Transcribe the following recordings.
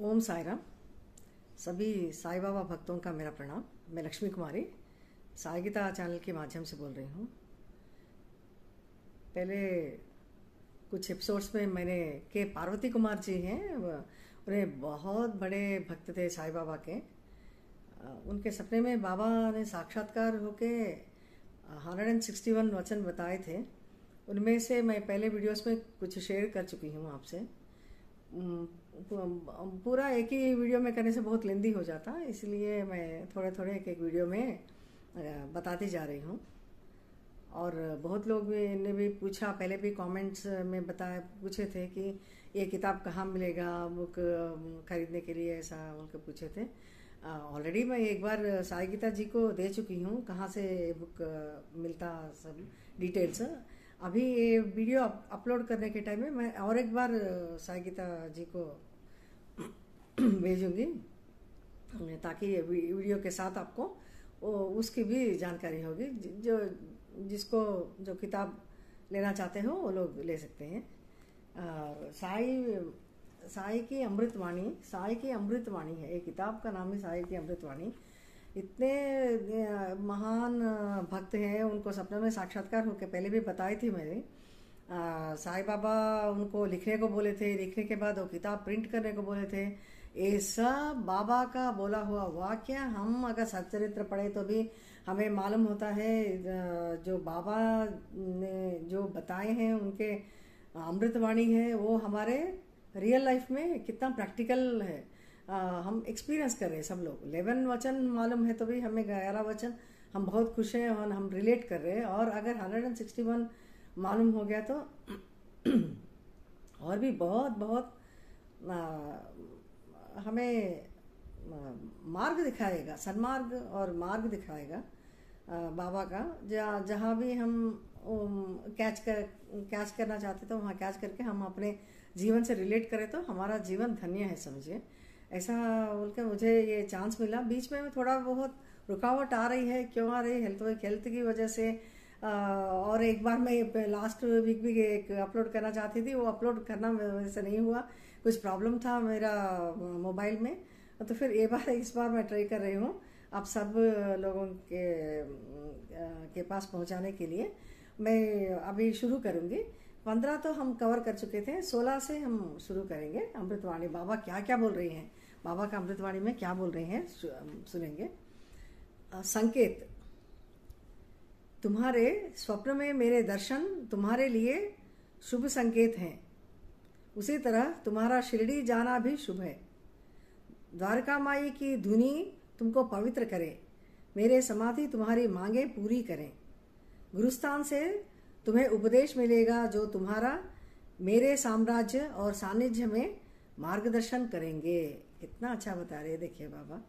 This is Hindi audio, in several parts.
ओम साई राम। सभी साईं बाबा भक्तों का मेरा प्रणाम। मैं लक्ष्मी कुमारी साई गीता चैनल के माध्यम से बोल रही हूँ। पहले कुछ एपिसोड्स में मैंने के पार्वती कुमार जी हैं, उन्हें बहुत बड़े भक्त थे साईं बाबा के। उनके सपने में बाबा ने साक्षात्कार होके 161 वचन बताए थे। उनमें से मैं पहले वीडियोस में कुछ शेयर कर चुकी हूँ आपसे। पूरा एक ही वीडियो में करने से बहुत लेंदी हो जाता, इसलिए मैं थोड़े थोड़े एक एक वीडियो में बताती जा रही हूँ। और बहुत लोग ने भी पूछा, पहले भी कमेंट्स में पूछे थे कि ये किताब कहाँ मिलेगा, बुक खरीदने के लिए, ऐसा उनके पूछे थे। ऑलरेडी मैं एक बार साई गीता जी को दे चुकी हूँ, कहाँ से बुक मिलता, सब डिटेल्स। अभी ये वीडियो अपलोड करने के टाइम में मैं और एक बार साई गीता जी को भेजूंगी, ताकि वीडियो के साथ आपको उसकी भी जानकारी होगी। जो किताब लेना चाहते हो वो लोग ले सकते हैं। साई की अमृतवाणी है, ये किताब का नाम है साई की अमृतवाणी। इतने महान भक्त हैं, उनको सपने में साक्षात्कार होकर पहले भी बताई थी मैंने। साईं बाबा उनको लिखने को बोले थे, लिखने के बाद वो किताब प्रिंट करने को बोले थे। ये सब बाबा का बोला हुआ वाक्य। हम अगर सच्चरित्र पढ़े तो भी हमें मालूम होता है जो बाबा ने जो बताए हैं, उनके अमृतवाणी है, वो हमारे रियल लाइफ में कितना प्रैक्टिकल है। हम एक्सपीरियंस कर रहे हैं सब लोग। 11 वचन मालूम है तो भी हमें 11 वचन हम बहुत खुश हैं और हम रिलेट कर रहे हैं। और अगर 161 मालूम हो गया तो और भी बहुत बहुत हमें मार्ग दिखाएगा, सन्मार्ग और मार्ग दिखाएगा बाबा का। जहाँ भी हम कैच करना चाहते तो वहाँ कैच करके हम अपने जीवन से रिलेट करें तो हमारा जीवन धन्य है, समझिए। ऐसा बोलकर मुझे ये चांस मिला। बीच में थोड़ा बहुत रुकावट आ रही है, क्यों आ रही है? हेल्थ की वजह से। और एक बार मैं लास्ट वीक भी एक अपलोड करना चाहती थी, वो अपलोड करना वजह से नहीं हुआ, कुछ प्रॉब्लम था मेरा मोबाइल में। तो फिर इस बार मैं ट्राई कर रही हूँ आप सब लोगों के पास पहुँचाने के लिए। मैं अभी शुरू करूँगी। 15 तो हम कवर कर चुके थे, 16 से हम शुरू करेंगे। अमृतवाणी बाबा क्या क्या बोल रही हैं, बाबा का अमृतवाणी में क्या बोल रहे हैं सुनेंगे। संकेत: तुम्हारे स्वप्न में मेरे दर्शन तुम्हारे लिए शुभ संकेत हैं। उसी तरह तुम्हारा शिरडी जाना भी शुभ है। द्वारका माई की धुनी तुमको पवित्र करे, मेरे समाधि तुम्हारी मांगे पूरी करें। गुरुस्थान से तुम्हें उपदेश मिलेगा जो तुम्हारा मेरे साम्राज्य और सानिध्य में मार्गदर्शन करेंगे। कितना अच्छा बता रहे, देखिए बाबा।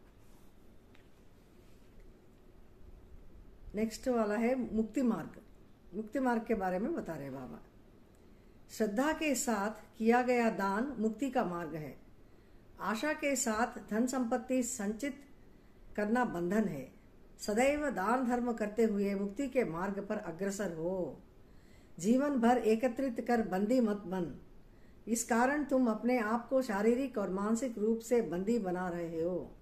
नेक्स्ट वाला है मुक्ति मार्ग। मुक्ति मार्ग के बारे में बता रहे बाबा। श्रद्धा के साथ किया गया दान मुक्ति का मार्ग है। आशा के साथ धन संपत्ति संचित करना बंधन है। सदैव दान धर्म करते हुए मुक्ति के मार्ग पर अग्रसर हो। जीवन भर एकत्रित कर बंदी मत बन। इस कारण तुम अपने आप को शारीरिक और मानसिक रूप से बंदी बना रहे हो।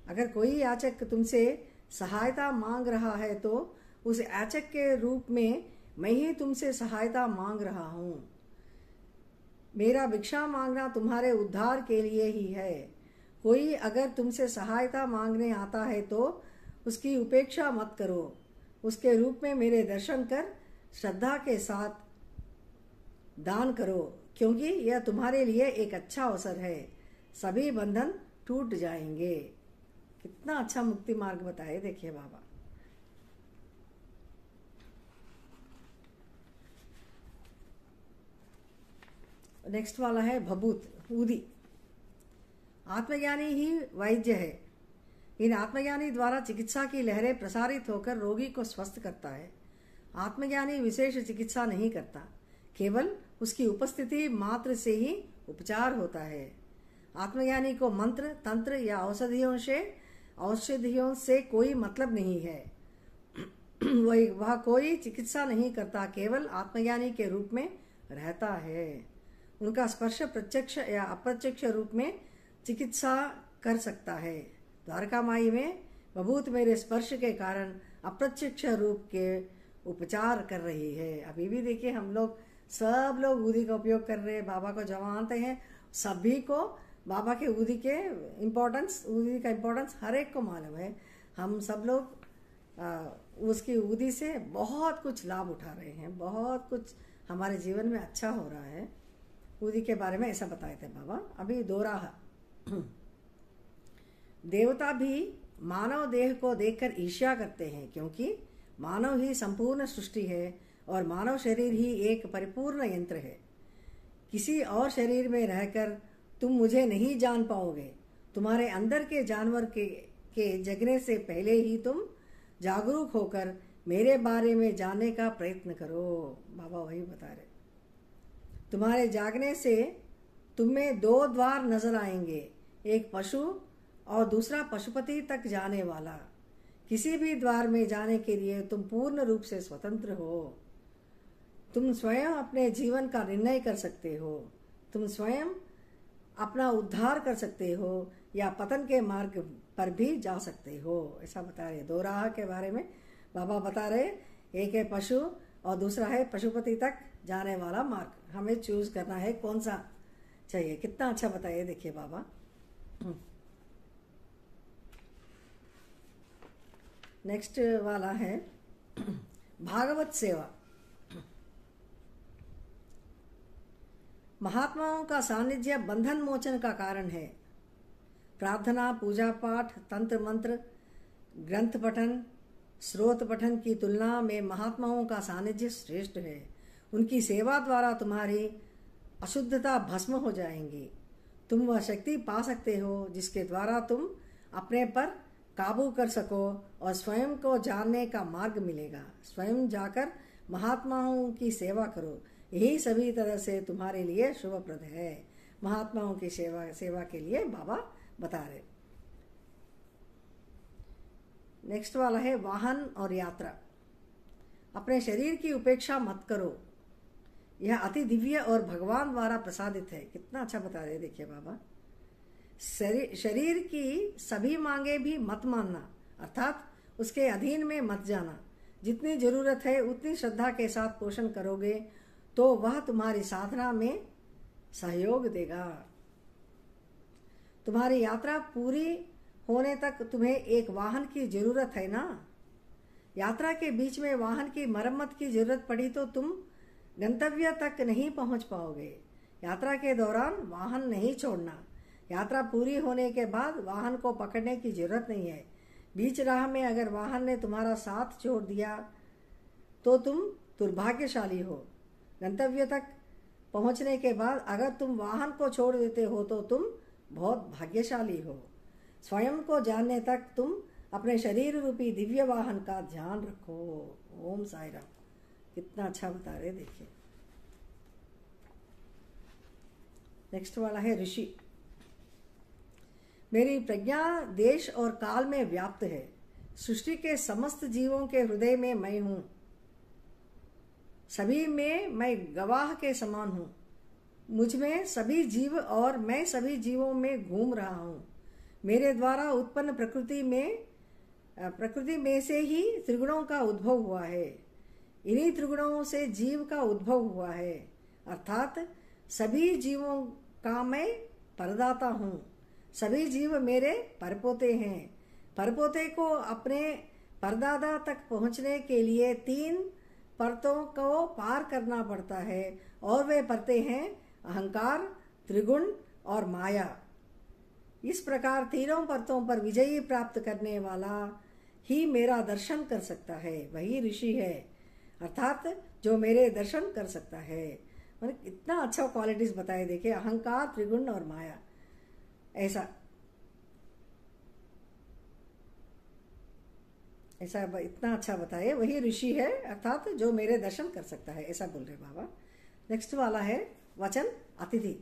अगर कोई याचक तुमसे सहायता मांग रहा है तो उस याचक के रूप में मैं ही तुमसे सहायता मांग रहा हूँ। मेरा भिक्षा मांगना तुम्हारे उद्धार के लिए ही है। कोई अगर तुमसे सहायता मांगने आता है तो उसकी उपेक्षा मत करो। उसके रूप में मेरे दर्शन कर श्रद्धा के साथ दान करो, क्योंकि यह तुम्हारे लिए एक अच्छा अवसर है। सभी बंधन टूट जाएंगे। कितना अच्छा मुक्ति मार्ग बताए, देखिए बाबा। नेक्स्ट वाला है भभूत ऊदी। आत्मज्ञानी ही वैद्य है। इन आत्मज्ञानी द्वारा चिकित्सा की लहरें प्रसारित होकर रोगी को स्वस्थ करता है। आत्मज्ञानी विशेष चिकित्सा नहीं करता, केवल उसकी उपस्थिति मात्र से ही उपचार होता है। आत्मज्ञानी को मंत्र, तंत्र या औषधियों से कोई मतलब नहीं है। वह कोई चिकित्सा नहीं करता, केवल आत्मज्ञानी के रूप में रहता है। उनका स्पर्श प्रत्यक्ष या अप्रत्यक्ष रूप में चिकित्सा कर सकता है। द्वारका माई में बभूत मेरे स्पर्श के कारण अप्रत्यक्ष रूप के उपचार कर रही है। अभी भी देखिए हम लोग सब लोग ऊदी का उपयोग कर रहे हैं, बाबा को जो मानते हैं सभी को बाबा के ऊदी के इम्पोर्टेंस, ऊदी का इम्पोर्टेंस हर एक को मालूम है। हम सब लोग उसकी ऊदी से बहुत कुछ लाभ उठा रहे हैं, बहुत कुछ हमारे जीवन में अच्छा हो रहा है। ऊदी के बारे में ऐसा बताए थे बाबा। अभी दोराहा, देवता भी मानव देह को देखकर ईर्ष्या करते हैं, क्योंकि मानव ही संपूर्ण सृष्टि है और मानव शरीर ही एक परिपूर्ण यंत्र है। किसी और शरीर में रहकर तुम मुझे नहीं जान पाओगे। तुम्हारे अंदर के जानवर के जगने से पहले ही तुम जागरूक होकर मेरे बारे में जानने का प्रयत्न करो। बाबा वही बता रहे, तुम्हारे जागने से तुम्हें दो द्वार नजर आएंगे, एक पशु और दूसरा पशुपति तक जाने वाला। किसी भी द्वार में जाने के लिए तुम पूर्ण रूप से स्वतंत्र हो। तुम स्वयं अपने जीवन का निर्णय कर सकते हो। तुम स्वयं अपना उद्धार कर सकते हो या पतन के मार्ग पर भी जा सकते हो। ऐसा बता रहे। दो राह के बारे में बाबा बता रहे, एक है पशु और दूसरा है पशुपति तक जाने वाला मार्ग। हमें चूज करना है कौन सा चाहिए। कितना अच्छा बताइए देखिए बाबा। नेक्स्ट वाला है भागवत सेवा। महात्माओं का सानिध्य बंधन मोचन का कारण है। प्रार्थना, पूजा पाठ, तंत्र मंत्र, ग्रंथ पठन, स्रोत पठन की तुलना में महात्माओं का सानिध्य श्रेष्ठ है। उनकी सेवा द्वारा तुम्हारी अशुद्धता भस्म हो जाएंगी। तुम वह शक्ति पा सकते हो जिसके द्वारा तुम अपने पर काबू कर सको और स्वयं को जानने का मार्ग मिलेगा। स्वयं जाकर महात्माओं की सेवा करो, यही सभी तरह से तुम्हारे लिए शुभप्रद है। महात्माओं की सेवा के लिए बाबा बता रहे। नेक्स्ट वाला है वाहन और यात्रा। अपने शरीर की उपेक्षा मत करो, यह अति दिव्य और भगवान द्वारा प्रसादित है। कितना अच्छा बता रहे देखिए बाबा। शरीर की सभी मांगे भी मत मानना, अर्थात उसके अधीन में मत जाना। जितनी जरूरत है उतनी श्रद्धा के साथ पोषण करोगे तो वह तुम्हारी साधना में सहयोग देगा। तुम्हारी यात्रा पूरी होने तक तुम्हें एक वाहन की जरूरत है ना। यात्रा के बीच में वाहन की मरम्मत की जरूरत पड़ी तो तुम गंतव्य तक नहीं पहुंच पाओगे। यात्रा के दौरान वाहन नहीं छोड़ना। यात्रा पूरी होने के बाद वाहन को पकड़ने की जरूरत नहीं है। बीच राह में अगर वाहन ने तुम्हारा साथ छोड़ दिया तो तुम दुर्भाग्यशाली हो। गंतव्य तक पहुंचने के बाद अगर तुम वाहन को छोड़ देते हो तो तुम बहुत भाग्यशाली हो। स्वयं को जानने तक तुम अपने शरीर रूपी दिव्य वाहन का ध्यान रखो। ओम साई राम। कितना अच्छा बता रहे देखिए। नेक्स्ट वाला है ऋषि। मेरी प्रज्ञा देश और काल में व्याप्त है। सृष्टि के समस्त जीवों के हृदय में मैं हूं। सभी में मैं गवाह के समान हूं। मुझ में सभी जीव और मैं सभी जीवों में घूम रहा हूं। मेरे द्वारा उत्पन्न प्रकृति में से ही त्रिगुणों का उद्भव हुआ है। इन्हीं त्रिगुणों से जीव का उद्भव हुआ है, अर्थात सभी जीवों का मैं परदाता हूं। सभी जीव मेरे परपोते हैं। परपोते को अपने परदादा तक पहुंचने के लिए 3 परतों को पार करना पड़ता है और वे परतें हैं अहंकार, त्रिगुण और माया। इस प्रकार तीनों परतों पर विजयी प्राप्त करने वाला ही मेरा दर्शन कर सकता है, वही ऋषि है, अर्थात जो मेरे दर्शन कर सकता है। मतलब इतना अच्छा क्वालिटीज बताए देखिए, अहंकार, त्रिगुण और माया। ऐसा इतना अच्छा बताए, वही ऋषि है अर्थात जो मेरे दर्शन कर सकता है, ऐसा बोल रहे बाबा। नेक्स्ट वाला है वचन अतिथि।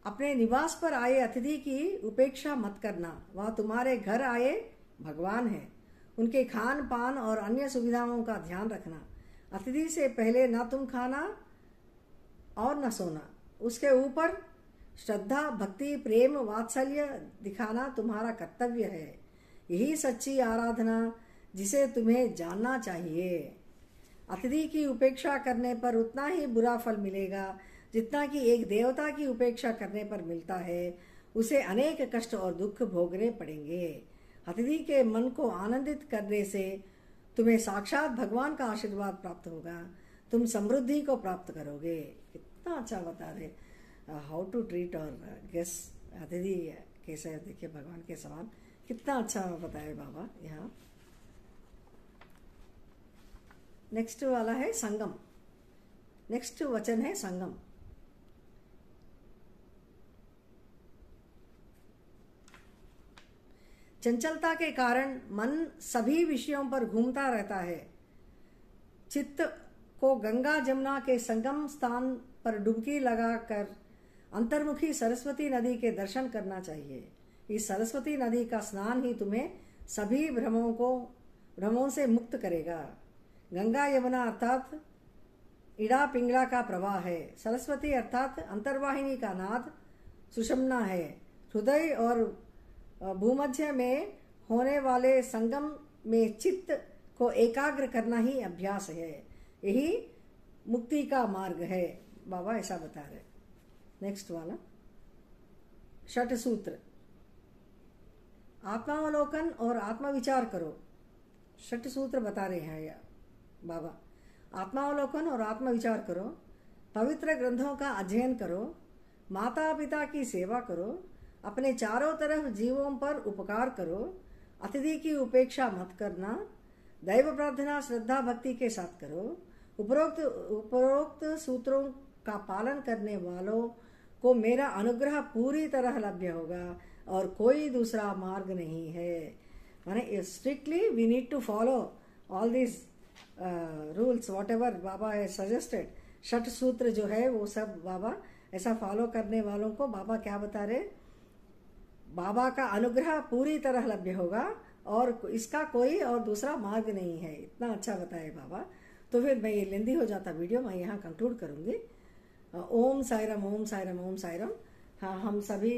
अपने निवास पर आए अतिथि की उपेक्षा मत करना। वह तुम्हारे घर आए भगवान है। उनके खान पान और अन्य सुविधाओं का ध्यान रखना। अतिथि से पहले ना तुम खाना और न सोना। उसके ऊपर श्रद्धा, भक्ति, प्रेम, वात्सल्य दिखाना तुम्हारा कर्तव्य है। यही सच्ची आराधना जिसे तुम्हें जानना चाहिए। अतिथि की उपेक्षा करने पर उतना ही बुरा फल मिलेगा जितना कि एक देवता की उपेक्षा करने पर मिलता है। उसे अनेक कष्ट और दुख भोगने पड़ेंगे। अतिथि के मन को आनंदित करने से तुम्हें साक्षात भगवान का आशीर्वाद प्राप्त होगा। तुम समृद्धि को प्राप्त करोगे। कितना अच्छा बता रहे हाउ टू ट्रीट और गेस्ट। अतिथि कैसे देखिए भगवान के समान, कितना अच्छा बताए बाबा यहाँ। नेक्स्ट वाला है संगम। नेक्स्ट वचन है संगम। चंचलता के कारण मन सभी विषयों पर घूमता रहता है। चित्त को गंगा जमुना के संगम स्थान पर डुबकी लगाकर अंतर्मुखी सरस्वती नदी के दर्शन करना चाहिए। इस सरस्वती नदी का स्नान ही तुम्हें सभी भ्रमों से मुक्त करेगा। गंगा यमुना अर्थात इड़ा पिंगला का प्रवाह है। सरस्वती अर्थात अंतर्वाहिनी का नाद सुषुम्ना है। हृदय और भूमध्य में होने वाले संगम में चित्त को एकाग्र करना ही अभ्यास है। यही मुक्ति का मार्ग है। बाबा ऐसा बता रहे। नेक्स्ट वाला षट सूत्र। आत्मावलोकन और आत्मविचार करो। षट सूत्र बता रहे हैं बाबा। आत्मावलोकन और आत्मविचार करो। पवित्र ग्रंथों का अध्ययन करो। माता पिता की सेवा करो। अपने चारों तरफ जीवों पर उपकार करो। अतिथि की उपेक्षा मत करना। दैव प्रार्थना श्रद्धा भक्ति के साथ करो। उपरोक्त सूत्रों का पालन करने वालों को मेरा अनुग्रह पूरी तरह लभ्य होगा और कोई दूसरा मार्ग नहीं है। माने strictly we need to follow all this rules whatever Baba है सजेस्टेड। षट सूत्र जो है वो सब बाबा ऐसा फॉलो करने वालों को बाबा क्या बता रहे, बाबा का अनुग्रह पूरी तरह लभ्य होगा और इसका कोई और दूसरा मार्ग नहीं है। इतना अच्छा बताए बाबा। तो फिर मैं ये लेंदी हो जाता वीडियो, मैं यहाँ कंक्लूड करूंगी। ओम साईराम, ओम साईराम, ओम साईराम। हाँ, हम सभी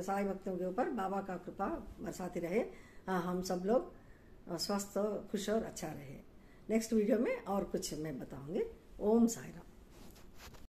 साई भक्तों के ऊपर बाबा का कृपा बरसाती रहे। हाँ, हम सब लोग स्वस्थ, खुश और अच्छा रहे। नेक्स्ट वीडियो में और कुछ मैं बताऊंगी। ओम साईराम।